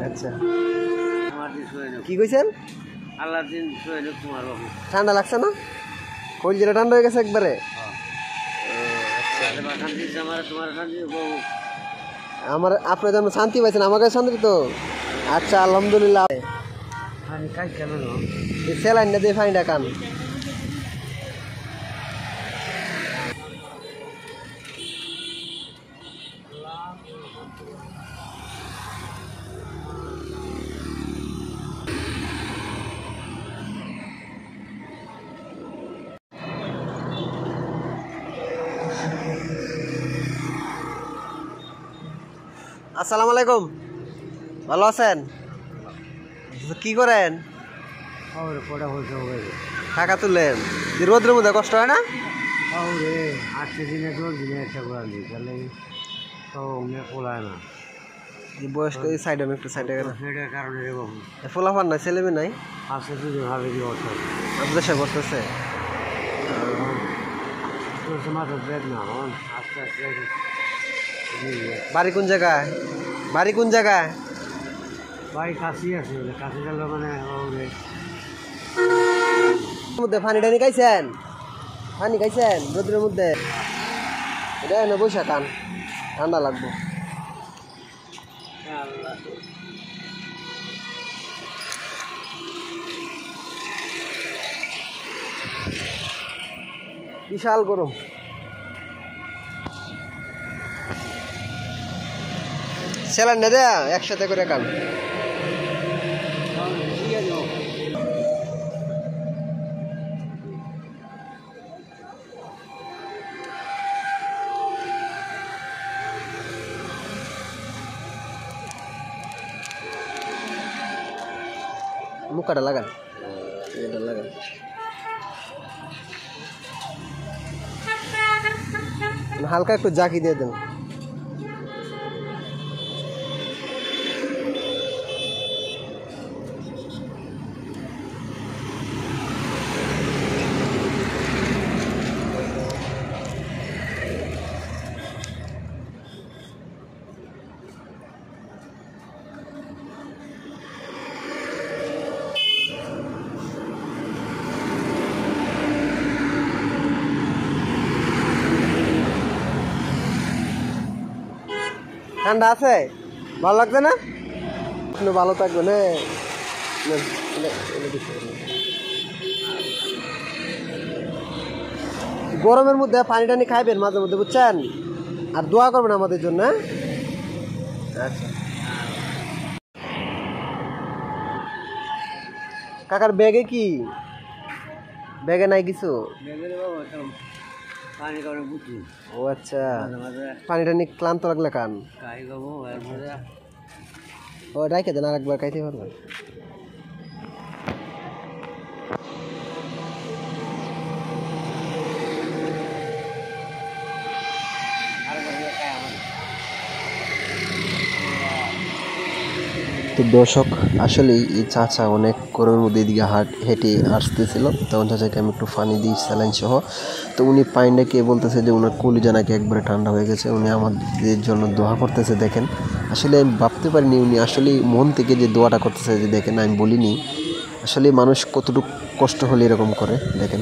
আচ্ছা কি কইছেন? ঠান্ডা লাগছে না? কলজিরা ঠান্ডা হয়ে গেছে একবারে। আমার আপনি যেন শান্তি পাইছেন, আমার কাছে শান্তি তো। আচ্ছা আলহামদুলিল্লাহ। স্যালাইন না দিয়ে ফাইনটা কান। আসসালামু আলাইকুম, ভালো আছেন? কি করেন? টাকা তুলেন? রোদ্রের মধ্যে কষ্ট হয় না? বয়স্ক সাইডে একটু সাইডে ফোলাফান নাই, ছেলে মেয়ে নাই, দেশে করতেছে। বাড়ি কোন জায়গায়? বাড়ি কোন জায়গায়? বাড়ি কাশি আছে, কাশি গেলে মানে মধ্যে পানি টানি খাইছেন? পানি খাইছেন রোদ্রের মধ্যে? এটা এনে বসে খান, ঠান্ডা লাগবো। বিশাল গরম। স্যালাইন না দেয়া একসাথে করে খান। মুখটা লাগান, এটা লাগান। হালকা একটু জাকি দিয়ে দেন। ঠান্ডা আছে? ভালো লাগছে না? আপনি ভালো থাকবেন। গরমের মধ্যে পানি টানি খাইবেন মাঝে মধ্যে, বুঝছেন? আর দোয়া করবেন আমাদের জন্য। আচ্ছা কাকার ব্যাগে কি? ব্যাগে নাই কিছু? ও আচ্ছা, পানি টানি ক্লান্ত লাগলে কান। ও রাইখে দেন, আর একবার খাইতে পারবেন। তো দর্শক, আসলেই এই চাচা অনেক গরমের মধ্যে এদিকে হেঁটে আসতেছিল, তখন চাচাকে আমি একটু পানি দিই স্যালাইন সহ। তো উনি পানিটা কে বলতেছে যে ওনার কলিজা নাকি একবারে ঠান্ডা হয়ে গেছে, উনি আমাদের জন্য দোয়া করতেছে। দেখেন, আসলে আমি ভাবতে পারিনি উনি আসলেই মন থেকে যে দোয়াটা করতেছে, যে দেখেন আমি বলিনি আসলে মানুষ কতটুকু কষ্ট হলে এরকম করে। দেখেন।